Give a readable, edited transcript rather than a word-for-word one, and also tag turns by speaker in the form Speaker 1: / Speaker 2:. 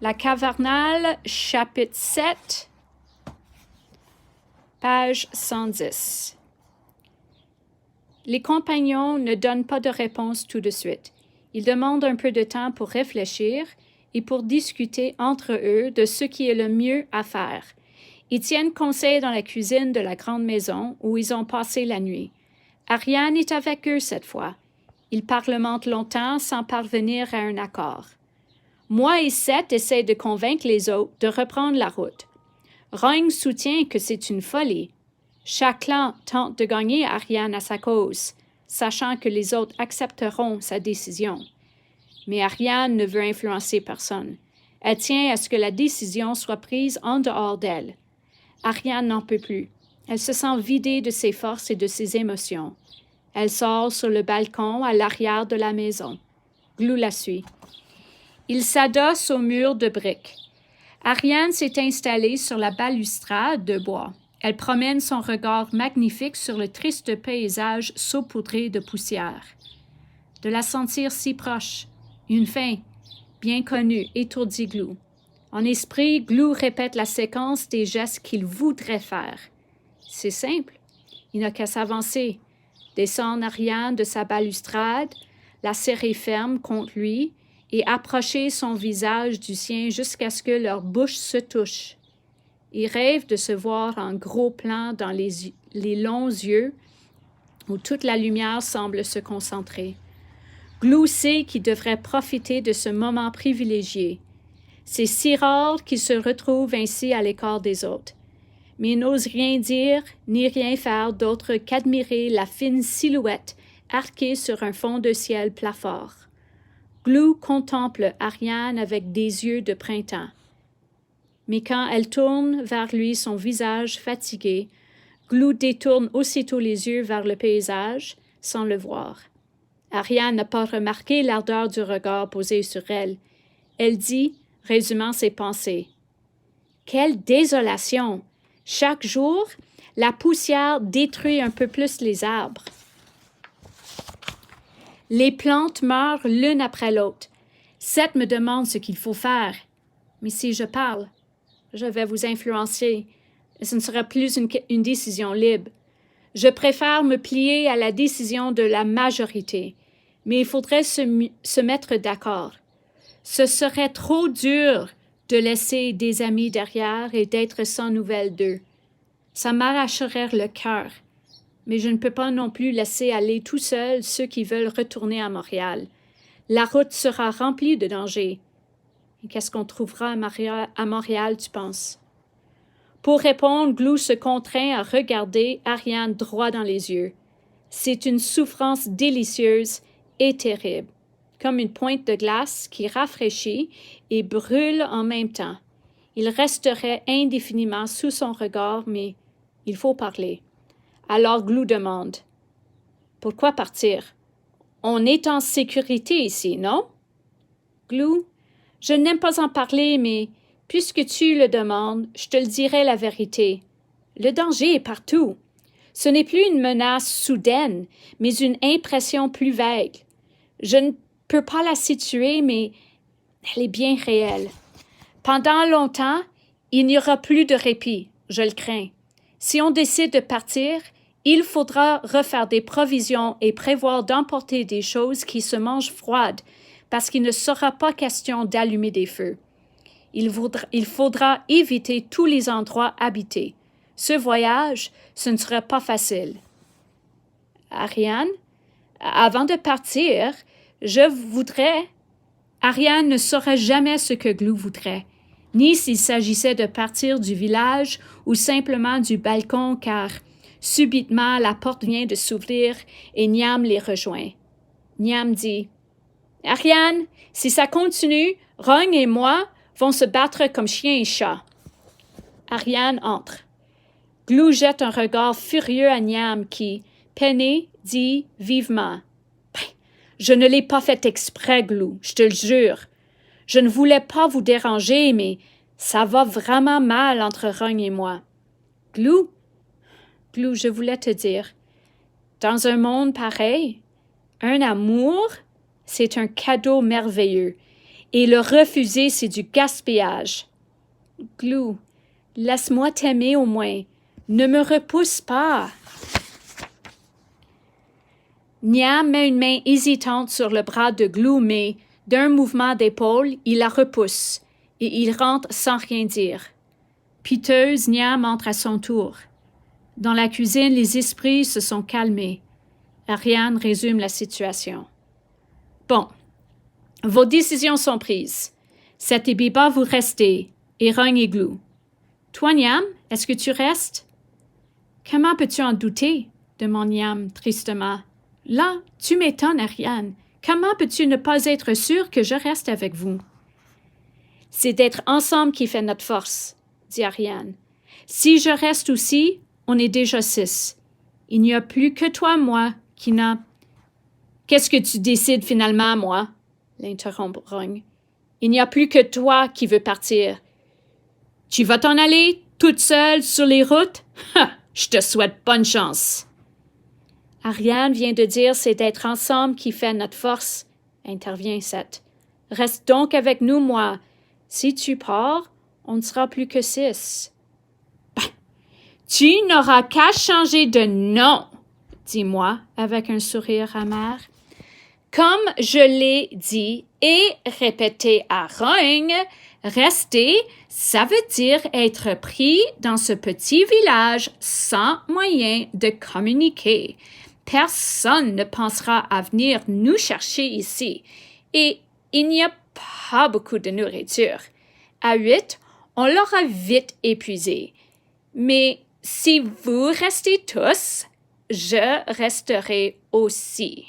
Speaker 1: La Cavernale, chapitre 7, page 110. Les compagnons ne donnent pas de réponse tout de suite. Ils demandent un peu de temps pour réfléchir et pour discuter entre eux de ce qui est le mieux à faire. Ils tiennent conseil dans la cuisine de la grande maison où ils ont passé la nuit. Ariane est avec eux cette fois. Ils parlementent longtemps sans parvenir à un accord. Moi et Seth essaient de convaincre les autres de reprendre la route. Rogne soutient que c'est une folie. Chaque clan tente de gagner Ariane à sa cause, sachant que les autres accepteront sa décision. Mais Ariane ne veut influencer personne. Elle tient à ce que la décision soit prise en dehors d'elle. Ariane n'en peut plus. Elle se sent vidée de ses forces et de ses émotions. Elle sort sur le balcon à l'arrière de la maison. Glou la suit. Il s'adosse au mur de briques. Ariane s'est installée sur la balustrade de bois. Elle promène son regard magnifique sur le triste paysage saupoudré de poussière. De la sentir si proche, une fin, bien connue, étourdit Glou. En esprit, Glou répète la séquence des gestes qu'il voudrait faire. C'est simple, il n'a qu'à s'avancer, descendre Ariane de sa balustrade, la serrer ferme contre lui et approcher son visage du sien jusqu'à ce que leurs bouches se touchent. Il rêve de se voir en gros plan dans les longs yeux où toute la lumière semble se concentrer. Glou sait qu'il devrait profiter de ce moment privilégié. C'est si rare qu'il se retrouve ainsi à l'écart des autres. Mais il n'ose rien dire ni rien faire d'autre qu'admirer la fine silhouette arquée sur un fond de ciel plafort. Glou contemple Ariane avec des yeux de printemps. Mais quand elle tourne vers lui son visage fatigué, Glou détourne aussitôt les yeux vers le paysage, sans le voir. Ariane n'a pas remarqué l'ardeur du regard posé sur elle. Elle dit, résumant ses pensées, « Quelle désolation! Chaque jour, la poussière détruit un peu plus les arbres. Les plantes meurent l'une après l'autre. Seth me demande ce qu'il faut faire. Mais si je parle, je vais vous influencer. Ce ne sera plus une décision libre. Je préfère me plier à la décision de la majorité. Mais il faudrait se mettre d'accord. Ce serait trop dur de laisser des amis derrière et d'être sans nouvelles d'eux. Ça m'arracherait le cœur. Mais je ne peux pas non plus laisser aller tout seul ceux qui veulent retourner à Montréal. La route sera remplie de dangers. Et qu'est-ce qu'on trouvera à Montréal, tu penses? Pour répondre, Glou se contraint à regarder Ariane droit dans les yeux. C'est une souffrance délicieuse et terrible, comme une pointe de glace qui rafraîchit et brûle en même temps. Il resterait indéfiniment sous son regard, mais il faut parler. Alors Glou demande, « Pourquoi partir? On est en sécurité ici, non? » Glou, « Je n'aime pas en parler, mais puisque tu le demandes, je te le dirai la vérité. Le danger est partout. Ce n'est plus une menace soudaine, mais une impression plus vague. Je ne peux pas la situer, mais elle est bien réelle. Pendant longtemps, il n'y aura plus de répit, je le crains. Si on décide de partir, il faudra refaire des provisions et prévoir d'emporter des choses qui se mangent froides, parce qu'il ne sera pas question d'allumer des feux. Il faudra éviter tous les endroits habités. Ce voyage, ce ne sera pas facile. Ariane, avant de partir, je voudrais... Ariane ne saurait jamais ce que Glou voudrait, ni s'il s'agissait de partir du village ou simplement du balcon, car subitement la porte vient de s'ouvrir et Niam les rejoint. Niam dit, « Ariane, si ça continue, Rogne et moi vont se battre comme chien et chat. » Ariane entre. Glou jette un regard furieux à Niam qui, peiné, dit vivement, « Je ne l'ai pas fait exprès, Glou, je te le jure. Je ne voulais pas vous déranger, mais ça va vraiment mal entre Rogne et moi. » Glou, je voulais te dire, dans un monde pareil, un amour, c'est un cadeau merveilleux. Et le refuser, c'est du gaspillage. Glou, laisse-moi t'aimer au moins. Ne me repousse pas. Niam met une main hésitante sur le bras de Glou, mais d'un mouvement d'épaule, il la repousse et il rentre sans rien dire. Piteuse, Niam entre à son tour. Dans la cuisine, les esprits se sont calmés. Ariane résume la situation. Bon, vos décisions sont prises. Seth et Biba, vous restez, et Rung et Glou. Toi, Niam, est-ce que tu restes? Comment peux-tu en douter? Demande Niam tristement. Là, tu m'étonnes, Ariane. Comment peux-tu ne pas être sûr que je reste avec vous? C'est d'être ensemble qui fait notre force, dit Ariane. Si je reste aussi, on est déjà 6. Il n'y a plus que toi, moi, qui n'a... Qu'est-ce que tu décides finalement, moi? L'interrompt Rung. Il n'y a plus que toi qui veux partir. Tu vas t'en aller, toute seule, sur les routes? Ha! Je te souhaite bonne chance. Ariane vient de dire c'est d'être ensemble qui fait notre force, intervient Seth. Reste donc avec nous, moi. Si tu pars, on ne sera plus que 6. Ben, tu n'auras qu'à changer de nom, dis-moi, avec un sourire amer. Comme je l'ai dit et répété à Rung, rester, ça veut dire être pris dans ce petit village sans moyen de communiquer. Personne ne pensera à venir nous chercher ici. Et il n'y a pas beaucoup de nourriture. À 8, on l'aura vite épuisé. Mais si vous restez tous, je resterai aussi.